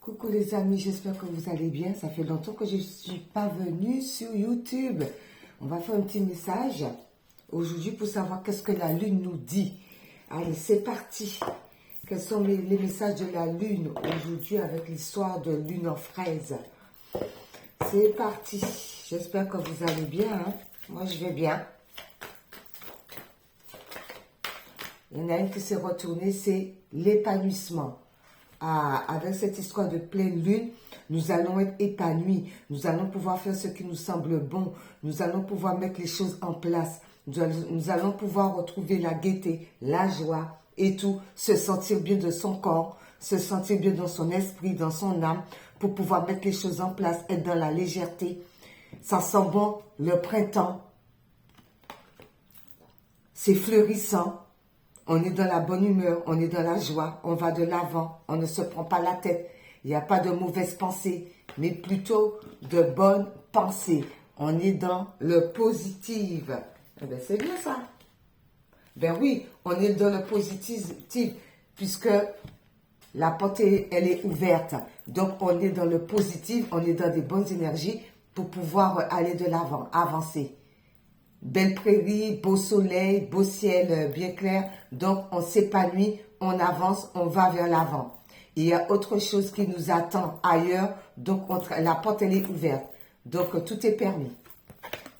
Coucou les amis, j'espère que vous allez bien. Ça fait longtemps que je ne suis pas venue sur YouTube. On va faire un petit message aujourd'hui pour savoir qu'est-ce que la Lune nous dit. Allez, c'est parti. Quels sont les messages de la Lune aujourd'hui avec l'histoire de Lune en fraise? C'est parti. J'espère que vous allez bien. Hein? Moi, je vais bien. Il y en a une qui s'est retournée, c'est l'épanouissement. Ah, avec cette histoire de pleine lune, nous allons être épanouis. Nous allons pouvoir faire ce qui nous semble bon. Nous allons pouvoir mettre les choses en place. Nous allons pouvoir retrouver la gaieté, la joie et tout. Se sentir bien de son corps, se sentir bien dans son esprit, dans son âme, pour pouvoir mettre les choses en place, être dans la légèreté. Ça sent bon le printemps. C'est fleurissant. On est dans la bonne humeur, on est dans la joie, on va de l'avant, on ne se prend pas la tête. Il n'y a pas de mauvaises pensées, mais plutôt de bonnes pensées. On est dans le positif. Eh bien, c'est bien ça. Ben oui, on est dans le positif, puisque la porte, elle est ouverte. Donc, on est dans le positif, on est dans des bonnes énergies pour pouvoir aller de l'avant, avancer. Belle prairie, beau soleil, beau ciel bien clair. Donc, on s'épanouit, on avance, on va vers l'avant. Il y a autre chose qui nous attend ailleurs. Donc, la porte, elle est ouverte. Donc, tout est permis.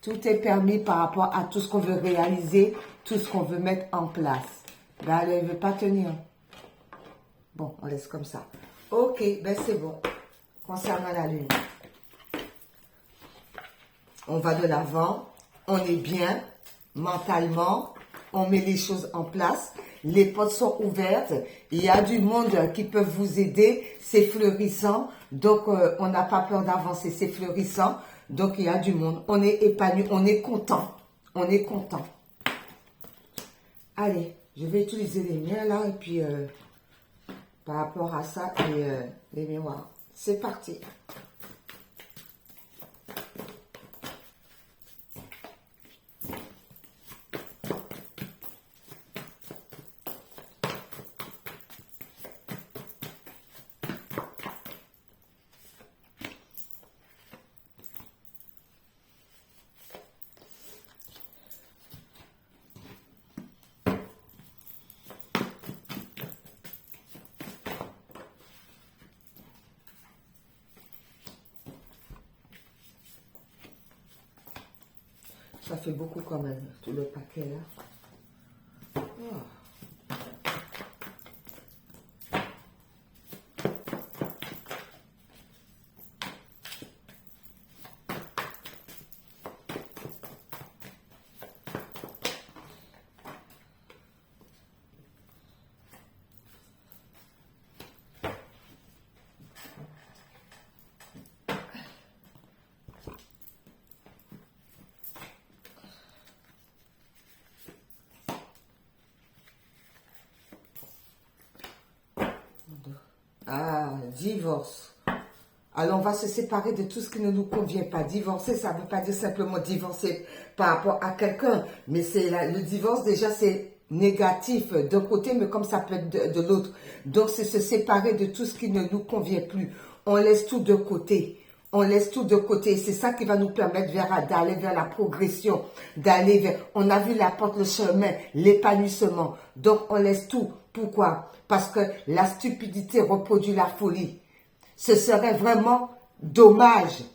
Tout est permis par rapport à tout ce qu'on veut réaliser, tout ce qu'on veut mettre en place. Ben, elle ne veut pas tenir. Bon, on laisse comme ça. Ok, ben c'est bon. Concernant la Lune. On va de l'avant. On est bien mentalement, on met les choses en place, les portes sont ouvertes, il y a du monde qui peut vous aider, c'est fleurissant, donc on n'a pas peur d'avancer, c'est fleurissant, donc il y a du monde, on est épanoui, on est content, on est content. Allez, je vais utiliser les miens là, et puis par rapport à ça, les miroirs, c'est parti. Ça fait beaucoup quand même, tout le paquet là. Oh. Ah, divorce. Alors, on va se séparer de tout ce qui ne nous convient pas. Divorcer, ça ne veut pas dire simplement divorcer par rapport à quelqu'un. Mais c'est le divorce, déjà, c'est négatif d'un côté, mais comme ça peut être de l'autre. Donc, c'est se séparer de tout ce qui ne nous convient plus. On laisse tout de côté. On laisse tout de côté. C'est ça qui va nous permettre d'aller vers la progression, d'aller vers... On a vu la porte, le chemin, l'épanouissement. Donc, on laisse tout. Pourquoi? Parce que la stupidité reproduit la folie. Ce serait vraiment dommage,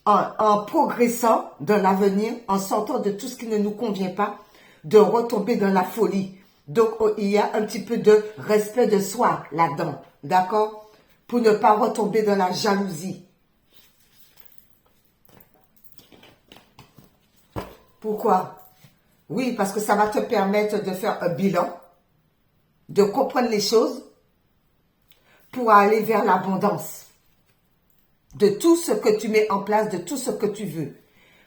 en progressant dans l'avenir, en sortant de tout ce qui ne nous convient pas, de retomber dans la folie. Donc, il y a un petit peu de respect de soi là-dedans, d'accord? Pour ne pas retomber dans la jalousie. Pourquoi? Oui, parce que ça va te permettre de faire un bilan, de comprendre les choses pour aller vers l'abondance. De tout ce que tu mets en place, de tout ce que tu veux.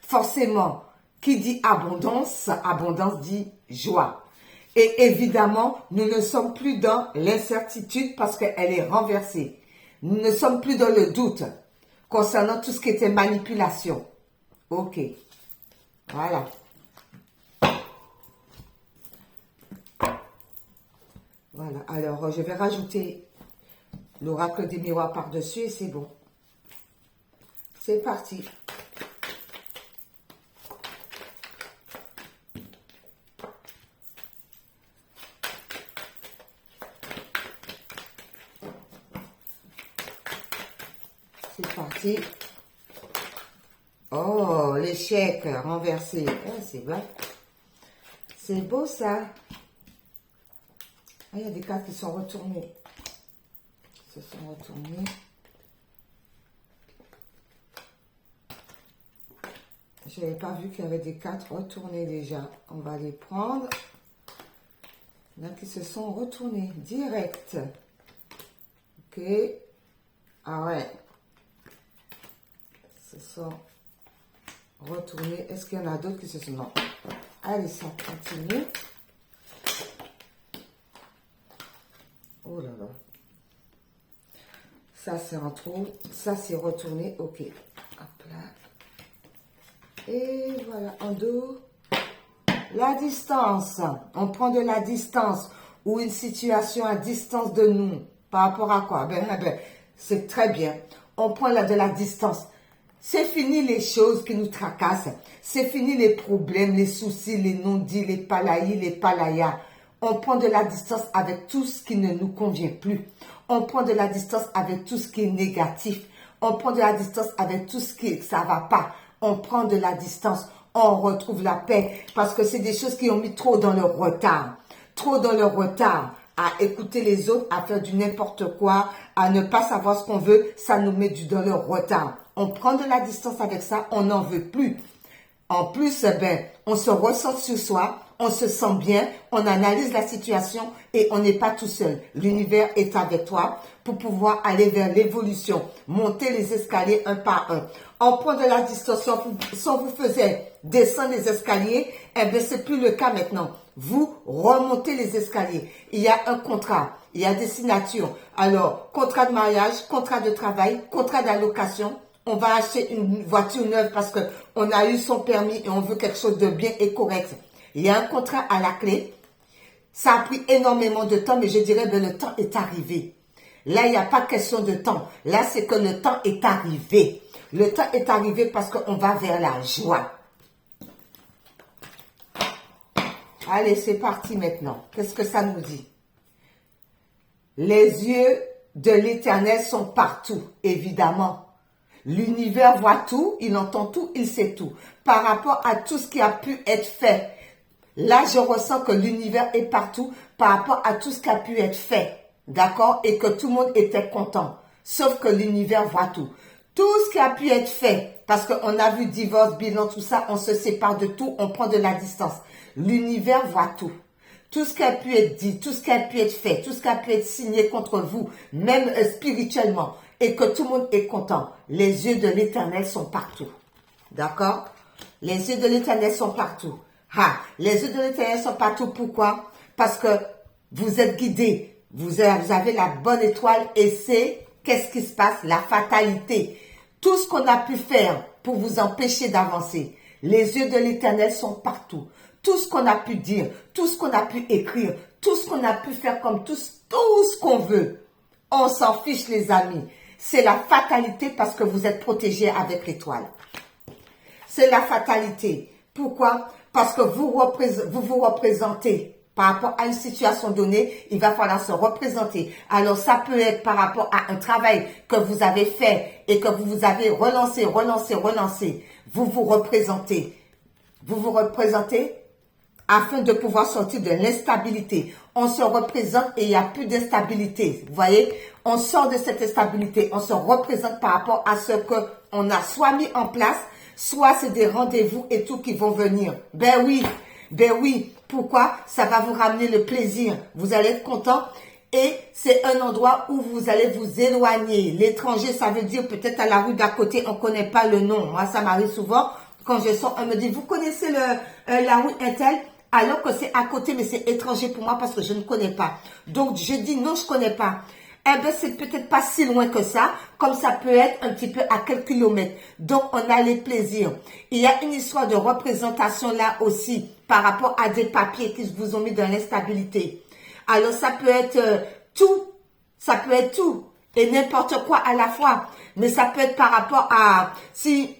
Forcément, qui dit abondance, abondance dit joie. Et évidemment, nous ne sommes plus dans l'incertitude parce qu'elle est renversée. Nous ne sommes plus dans le doute concernant tout ce qui était manipulation. Ok. Voilà. Voilà. Alors, je vais rajouter l'oracle des miroirs par-dessus et c'est bon. C'est parti. C'est parti. Oh, l'échec renversé. Ah, c'est bon. C'est beau ça. Ah, il y a des cartes qui sont retournées. Se sont retournées. Je n'avais pas vu qu'il y avait des cartes retournées déjà. On va les prendre. Il y en a qui se sont retournées. Direct. Ok. Ah ouais. Se sont retournés. Est-ce qu'il y en a d'autres qui se sont... Non. Allez, ça continue. Oh là là. Ça, c'est en trop. Ça, c'est retourné. Ok. Hop là. Et voilà. En dos. La distance. On prend de la distance. Ou une situation à distance de nous. Par rapport à quoi? C'est très bien. On prend de la distance. C'est fini les choses qui nous tracassent. C'est fini les problèmes, les soucis, les non-dits, les palaïs, les palayas. On prend de la distance avec tout ce qui ne nous convient plus. On prend de la distance avec tout ce qui est négatif. On prend de la distance avec tout ce qui ça va pas. On prend de la distance. On retrouve la paix parce que c'est des choses qui ont mis trop dans le retard. Trop dans le retard. À écouter les autres, à faire du n'importe quoi, à ne pas savoir ce qu'on veut, ça nous met dans le retard. On prend de la distance avec ça, on n'en veut plus. En plus, on se ressent sur soi, on se sent bien, on analyse la situation et on n'est pas tout seul. L'univers est avec toi pour pouvoir aller vers l'évolution, monter les escaliers un par un. On prend de la distance, si on vous faisait descendre les escaliers, c'est plus le cas maintenant. Vous remontez les escaliers. Il y a un contrat, il y a des signatures. Alors, contrat de mariage, contrat de travail, contrat d'allocation. On va acheter une voiture neuve parce qu'on a eu son permis et on veut quelque chose de bien et correct. Il y a un contrat à la clé. Ça a pris énormément de temps, mais je dirais que le temps est arrivé. Là, il n'y a pas question de temps. Là, c'est que le temps est arrivé. Le temps est arrivé parce qu'on va vers la joie. Allez, c'est parti maintenant. Qu'est-ce que ça nous dit? Les yeux de l'Éternel sont partout, évidemment. L'univers voit tout, il entend tout, il sait tout. Par rapport à tout ce qui a pu être fait. Là, je ressens que l'univers est partout par rapport à tout ce qui a pu être fait. D'accord? Et que tout le monde était content. Sauf que l'univers voit tout. Tout ce qui a pu être fait. Parce qu'on a vu divorce, bilan, tout ça, on se sépare de tout, on prend de la distance. L'univers voit tout. Tout ce qui a pu être dit, tout ce qui a pu être fait, tout ce qui a pu être signé contre vous, même spirituellement, et que tout le monde est content. Les yeux de l'Éternel sont partout. D'accord? Les yeux de l'Éternel sont partout. Les yeux de l'Éternel sont partout. Pourquoi? Parce que vous êtes guidés. Vous avez la bonne étoile et c'est, qu'est-ce qui se passe? La fatalité. Tout ce qu'on a pu faire pour vous empêcher d'avancer. Les yeux de l'Éternel sont partout. Tout ce qu'on a pu dire, tout ce qu'on a pu écrire, tout ce qu'on a pu faire comme tout ce qu'on veut. On s'en fiche les amis. C'est la fatalité parce que vous êtes protégés avec l'étoile. C'est la fatalité. Pourquoi? Parce que vous vous représentez par rapport à une situation donnée, il va falloir se représenter. Alors ça peut être par rapport à un travail que vous avez fait et que vous avez relancé. Vous vous représentez. Vous vous représentez afin de pouvoir sortir de l'instabilité. On se représente et il n'y a plus d'instabilité. Vous voyez, on sort de cette instabilité. On se représente par rapport à ce qu'on a soit mis en place, soit c'est des rendez-vous et tout qui vont venir. Ben oui. Pourquoi? Ça va vous ramener le plaisir. Vous allez être content et c'est un endroit où vous allez vous éloigner. L'étranger, ça veut dire peut-être à la rue d'à côté, on ne connaît pas le nom. Moi, ça m'arrive souvent. Quand je sors, on me dit, vous connaissez la rue Intel? Alors que c'est à côté, mais c'est étranger pour moi parce que je ne connais pas. Donc, je dis non, je ne connais pas. C'est peut-être pas si loin que ça, comme ça peut être un petit peu à quelques kilomètres. Donc, on a les plaisirs. Il y a une histoire de représentation là aussi, par rapport à des papiers qui vous ont mis dans l'instabilité. Alors, ça peut être tout. Ça peut être tout. et n'importe quoi à la fois. Mais ça peut être par rapport à, si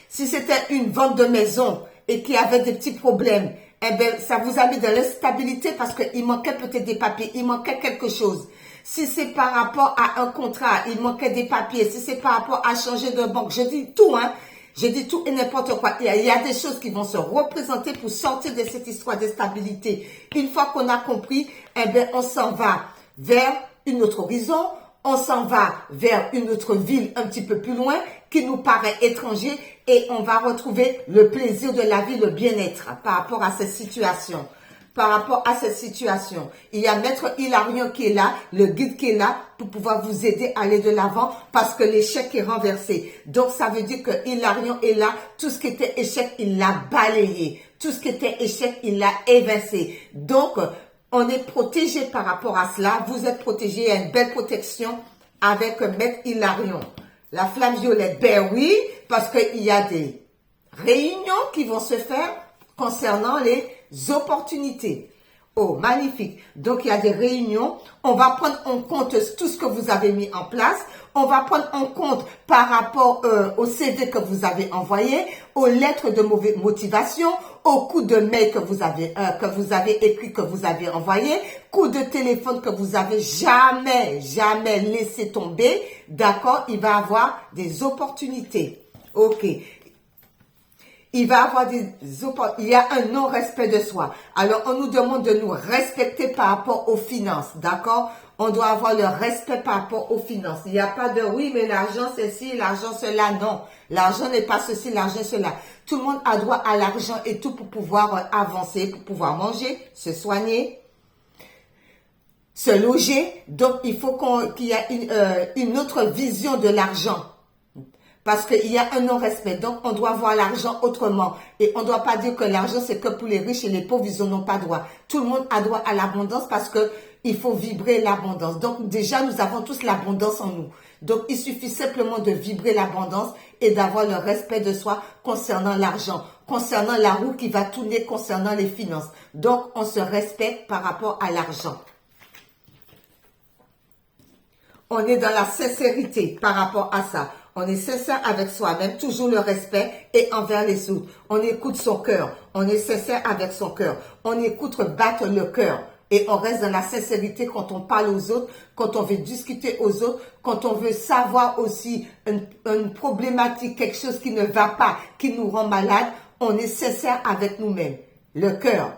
c'était une vente de maison et qu'il y avait des petits problèmes, eh bien, ça vous a mis de l'instabilité parce qu'il manquait peut-être des papiers, il manquait quelque chose. Si c'est par rapport à un contrat, il manquait des papiers. Si c'est par rapport à changer de banque, je dis tout, hein. Je dis tout et n'importe quoi. Il y a des choses qui vont se représenter pour sortir de cette histoire d'instabilité. Une fois qu'on a compris, eh bien, on s'en va vers une autre horizon. On s'en va vers une autre ville un petit peu plus loin qui nous paraît étranger et on va retrouver le plaisir de la vie, le bien-être par rapport à cette situation. Par rapport à cette situation, il y a Maître Hilarion qui est là, le guide qui est là pour pouvoir vous aider à aller de l'avant parce que l'échec est renversé. Donc, ça veut dire que Hilarion est là. Tout ce qui était échec, il l'a balayé. Tout ce qui était échec, il l'a évincé. Donc, on est protégé par rapport à cela. Vous êtes protégé. Il y a une belle protection avec Maître Hilarion. La flamme violette, ben oui, parce qu'il y a des réunions qui vont se faire concernant les opportunités. Oh, magnifique. Donc, il y a des réunions. On va prendre en compte tout ce que vous avez mis en place. On va prendre en compte par rapport au CV que vous avez envoyé, aux lettres de motivation, aux coups de mail que vous avez écrit, que vous avez envoyé, coups de téléphone que vous avez jamais laissé tomber. D'accord? Il va y avoir des opportunités. OK. Il va avoir il y a un non-respect de soi. Alors, on nous demande de nous respecter par rapport aux finances, d'accord? On doit avoir le respect par rapport aux finances. Il n'y a pas de, oui, mais l'argent c'est ci, l'argent cela. Non, l'argent n'est pas ceci, l'argent cela. Tout le monde a droit à l'argent et tout pour pouvoir avancer, pour pouvoir manger, se soigner, se loger. Donc, il faut qu'il y ait une autre vision de l'argent. Parce qu'il y a un non-respect. Donc, on doit voir l'argent autrement. Et on ne doit pas dire que l'argent, c'est que pour les riches et les pauvres, ils n'en ont pas droit. Tout le monde a droit à l'abondance parce que il faut vibrer l'abondance. Donc, déjà, nous avons tous l'abondance en nous. Donc, il suffit simplement de vibrer l'abondance et d'avoir le respect de soi concernant l'argent, concernant la roue qui va tourner, concernant les finances. Donc, on se respecte par rapport à l'argent. On est dans la sincérité par rapport à ça. On est sincère avec soi-même, toujours le respect et envers les autres. On écoute son cœur. On est sincère avec son cœur. On écoute battre le cœur. Et on reste dans la sincérité quand on parle aux autres, quand on veut discuter aux autres, quand on veut savoir aussi une problématique, quelque chose qui ne va pas, qui nous rend malade. On est sincère avec nous-mêmes. Le cœur.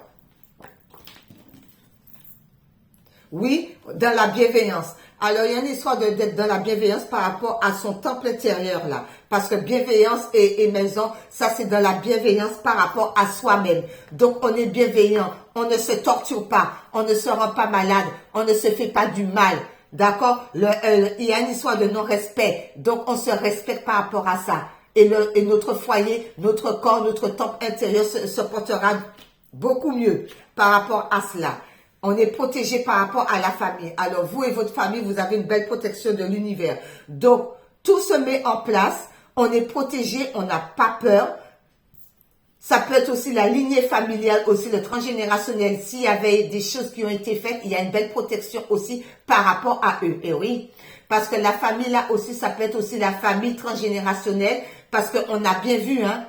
Oui, dans la bienveillance. Alors, il y a une histoire d'être dans la bienveillance par rapport à son temple intérieur, là. Parce que bienveillance et maison, ça, c'est dans la bienveillance par rapport à soi-même. Donc, on est bienveillant. On ne se torture pas. On ne se rend pas malade. On ne se fait pas du mal. D'accord? Il y a une histoire de non-respect. Donc, on se respecte par rapport à ça. Et notre foyer, notre corps, notre temple intérieur se portera beaucoup mieux par rapport à cela. On est protégé par rapport à la famille. Alors, vous et votre famille, vous avez une belle protection de l'univers. Donc, tout se met en place. On est protégé, on n'a pas peur. Ça peut être aussi la lignée familiale, aussi le transgénérationnel. S'il y avait des choses qui ont été faites, il y a une belle protection aussi par rapport à eux. Et oui, parce que la famille, là aussi, ça peut être aussi la famille transgénérationnelle. Parce qu'on a bien vu, hein.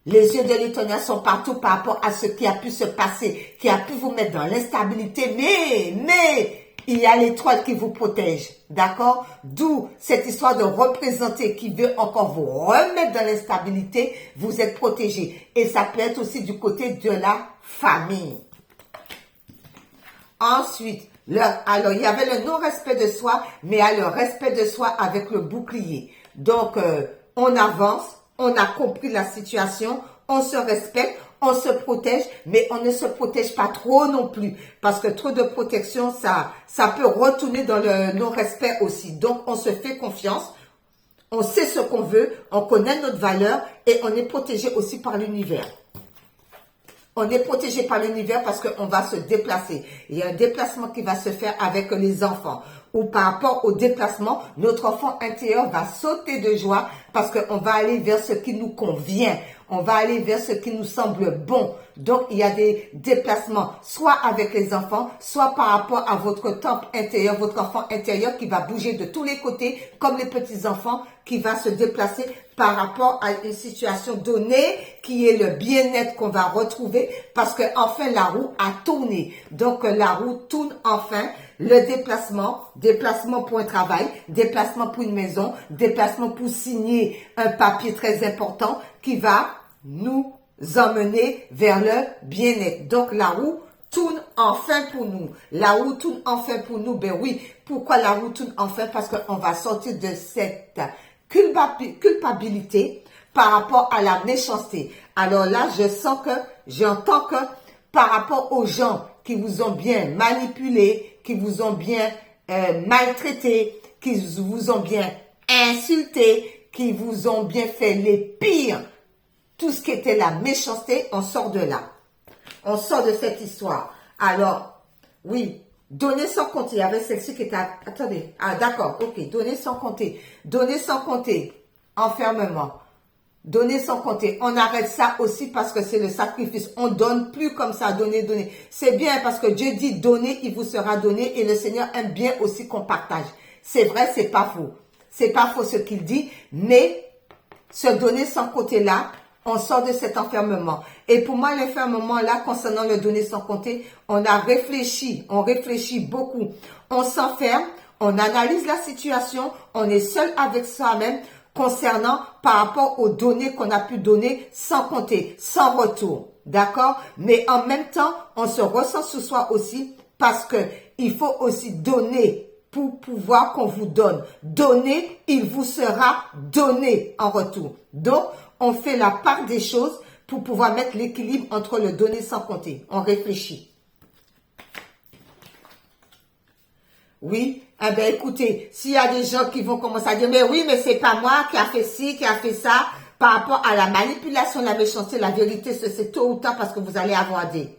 Les yeux de l'Éternel sont partout par rapport à ce qui a pu se passer, qui a pu vous mettre dans l'instabilité. Mais, il y a l'étoile qui vous protège. D'accord? D'où cette histoire de représenter qui veut encore vous remettre dans l'instabilité. Vous êtes protégé. Et ça peut être aussi du côté de la famille. Ensuite, alors il y avait le non-respect de soi, mais il y a le respect de soi avec le bouclier. Donc, on avance. On a compris la situation, on se respecte, on se protège, mais on ne se protège pas trop non plus. Parce que trop de protection, ça peut retourner dans le non-respect aussi. Donc, on se fait confiance, on sait ce qu'on veut, on connaît notre valeur et on est protégé aussi par l'univers. On est protégé par l'univers parce qu'on va se déplacer. Il y a un déplacement qui va se faire avec les enfants. ou par rapport au déplacement, notre enfant intérieur va sauter de joie parce qu'on va aller vers ce qui nous convient. On va aller vers ce qui nous semble bon. Donc, il y a des déplacements, soit avec les enfants, soit par rapport à votre temple intérieur, votre enfant intérieur qui va bouger de tous les côtés, comme les petits-enfants, qui va se déplacer par rapport à une situation donnée, qui est le bien-être qu'on va retrouver, parce que enfin la roue a tourné. Donc, la roue tourne enfin. Le déplacement pour un travail, déplacement pour une maison, déplacement pour signer un papier très important qui va nous emmener vers le bien-être. Donc, la roue tourne enfin pour nous. La roue tourne enfin pour nous. Ben oui, pourquoi la roue tourne enfin? Parce qu'on va sortir de cette culpabilité par rapport à la méchanceté. Alors là, j'entends que par rapport aux gens qui vous ont bien manipulé, qui vous ont bien maltraité, qui vous ont bien insulté, qui vous ont bien fait les pires, tout ce qui était la méchanceté, on sort de là. On sort de cette histoire. Alors, oui, donner sans compter. Il y avait celle-ci qui était... Attendez. Ah, d'accord. Ok. Donner sans compter. Donner sans compter. Enfermement. Donner sans compter. On arrête ça aussi parce que c'est le sacrifice. On donne plus comme ça. Donner, donner. C'est bien parce que Dieu dit donner, il vous sera donné. Et le Seigneur aime bien aussi qu'on partage. C'est vrai, c'est pas faux. C'est pas faux ce qu'il dit. Mais se donner sans compter là, on sort de cet enfermement. Et pour moi, l'enfermement là, concernant le donner sans compter, on réfléchit beaucoup. On s'enferme, on analyse la situation, on est seul avec soi-même concernant par rapport aux données qu'on a pu donner sans compter, sans retour. D'accord? Mais en même temps, on se ressent sur soi aussi parce que il faut aussi donner pour pouvoir qu'on vous donne. Donner, il vous sera donné en retour. Donc, on fait la part des choses pour pouvoir mettre l'équilibre entre le donner sans compter. On réfléchit. Oui, eh bien écoutez, s'il y a des gens qui vont commencer à dire, mais oui, mais c'est pas moi qui a fait ci, qui a fait ça, par rapport à la manipulation, la méchanceté, la vérité, c'est tôt ou tard parce que vous allez avoir des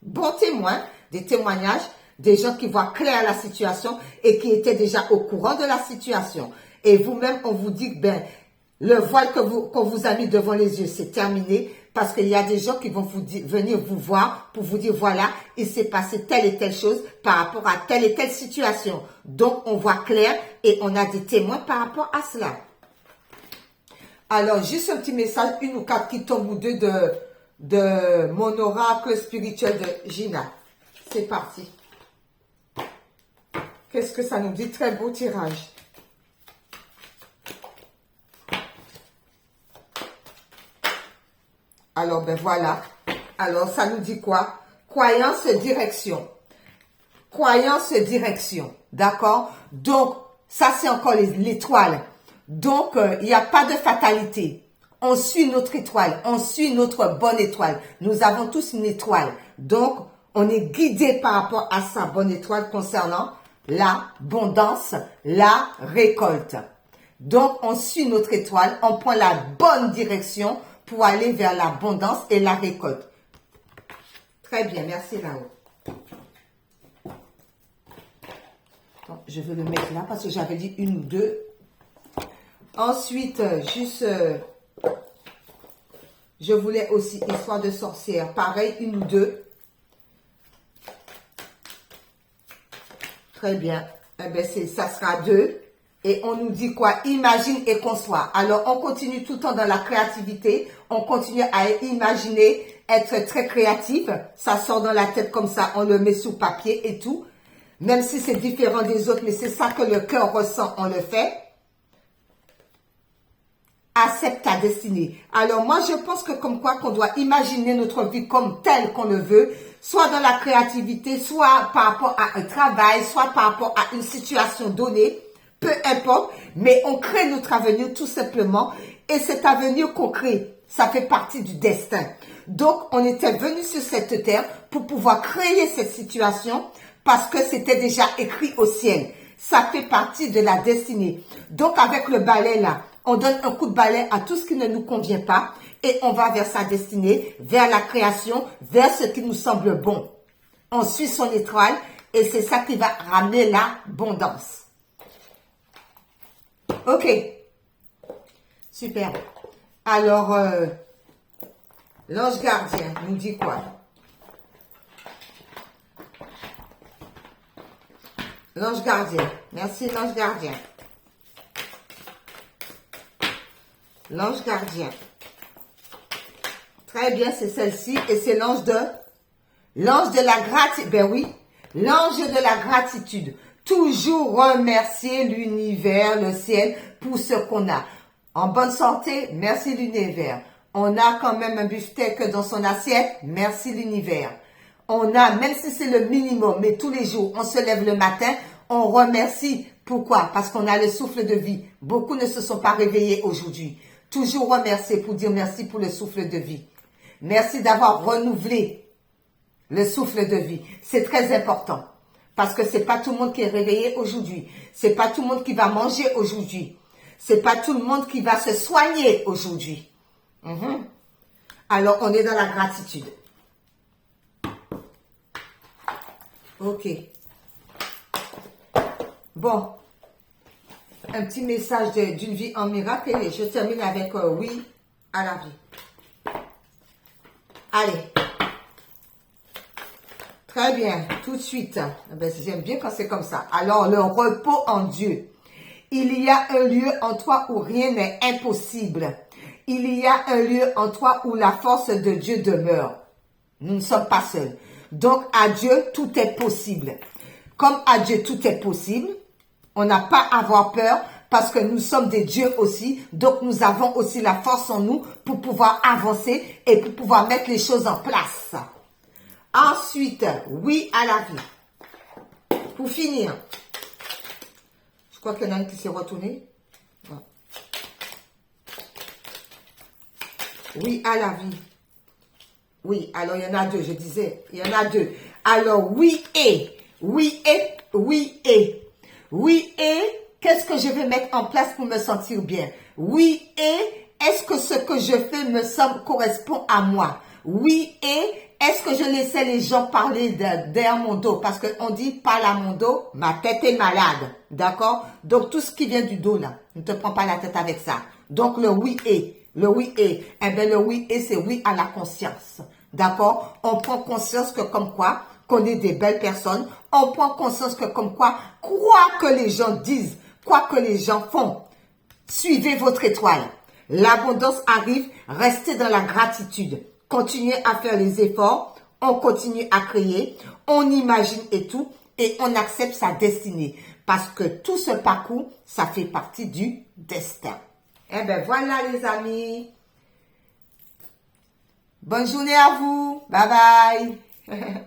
bons témoins, des témoignages, des gens qui voient clair la situation et qui étaient déjà au courant de la situation. Et vous-même, on vous dit, ben, le voile qu'on vous a mis devant les yeux, c'est terminé parce qu'il y a des gens qui vont venir vous voir pour vous dire, voilà, il s'est passé telle et telle chose par rapport à telle et telle situation. Donc, on voit clair et on a des témoins par rapport à cela. Alors, juste un petit message, une ou quatre qui tombent ou deux de mon oracle spirituel de Gina. C'est parti. Qu'est-ce que ça nous dit? Très beau tirage. Alors, ben voilà. Alors, ça nous dit quoi? Croyance, direction. Croyance, direction. D'accord? Donc, ça, c'est encore l'étoile. Donc, il n'y a pas de fatalité. On suit notre étoile. On suit notre bonne étoile. Nous avons tous une étoile. Donc, on est guidé par rapport à sa bonne étoile concernant l'abondance, la récolte. Donc, on suit notre étoile. On prend la bonne direction pour aller vers l'abondance et la récolte. Très bien, merci là-haut. Je vais le mettre là parce que j'avais dit une ou deux. Ensuite, juste, je voulais aussi histoire de sorcière. Pareil, une ou deux. Très bien. Eh bien, ça sera deux. Et on nous dit quoi? Imagine et conçoit. Alors, on continue tout le temps dans la créativité. On continue à imaginer, être très créatif. Ça sort dans la tête comme ça. On le met sous papier et tout. Même si c'est différent des autres, mais c'est ça que le cœur ressent, on le fait. Accepte ta destinée. Alors, moi, je pense que comme quoi qu'on doit imaginer notre vie comme telle qu'on le veut, soit dans la créativité, soit par rapport à un travail, soit par rapport à une situation donnée. Peu importe, mais on crée notre avenir tout simplement. Et cet avenir qu'on crée, ça fait partie du destin. Donc, on était venu sur cette terre pour pouvoir créer cette situation parce que c'était déjà écrit au ciel. Ça fait partie de la destinée. Donc, avec le balai là, on donne un coup de balai à tout ce qui ne nous convient pas et on va vers sa destinée, vers la création, vers ce qui nous semble bon. On suit son étoile et c'est ça qui va ramener l'abondance. Ok. Super. Alors, l'ange gardien nous dit quoi? L'ange gardien. Merci, l'ange gardien. L'ange gardien. Très bien, c'est celle-ci. Et c'est l'ange de la gratitude. Ben oui, l'ange de la gratitude. Toujours remercier l'univers, le ciel, pour ce qu'on a. En bonne santé, merci l'univers. On a quand même un beefsteak dans son assiette, merci l'univers. On a, même si c'est le minimum, mais tous les jours, on se lève le matin, on remercie. Pourquoi? Parce qu'on a le souffle de vie. Beaucoup ne se sont pas réveillés aujourd'hui. Toujours remercier pour dire merci pour le souffle de vie. Merci d'avoir renouvelé le souffle de vie. C'est très important. Parce que c'est pas tout le monde qui est réveillé aujourd'hui. C'est pas tout le monde qui va manger aujourd'hui. C'est pas tout le monde qui va se soigner aujourd'hui. Alors, on est dans la gratitude. Ok. Bon. Un petit message d'une vie en miracle. Et je termine avec oui à la vie. Allez. Très bien. Tout de suite. Ben, j'aime bien quand c'est comme ça. Alors, le repos en Dieu. Il y a un lieu en toi où rien n'est impossible. Il y a un lieu en toi où la force de Dieu demeure. Nous ne sommes pas seuls. Donc, à Dieu, tout est possible. Comme à Dieu, tout est possible, on n'a pas à avoir peur parce que nous sommes des dieux aussi. Donc, nous avons aussi la force en nous pour pouvoir avancer et pour pouvoir mettre les choses en place. Ensuite, oui à la vie. Pour finir, je crois qu'il y en a un qui s'est retourné. Oui à la vie. Oui, alors il y en a deux, je disais. Il y en a deux. Alors, oui et. Oui et. Oui et. Oui et. Qu'est-ce que je vais mettre en place pour me sentir bien? Oui et. Est-ce que ce que je fais me semble correspond à moi? Oui et. Est-ce que je laissais les gens parler derrière mon dos? Parce qu'on dit, parle à mon dos, ma tête est malade. D'accord? Donc, tout ce qui vient du dos, là, ne te prends pas la tête avec ça. Donc, le oui et. Le oui et. Eh bien, le oui et, c'est oui à la conscience. D'accord? On prend conscience que comme quoi, qu'on est des belles personnes. On prend conscience que comme quoi que les gens disent, quoi que les gens font, suivez votre étoile. L'abondance arrive, restez dans la gratitude. Continuez à faire les efforts, on continue à créer, on imagine et tout, et on accepte sa destinée. Parce que tout ce parcours, ça fait partie du destin. Eh bien, voilà les amis. Bonne journée à vous. Bye bye.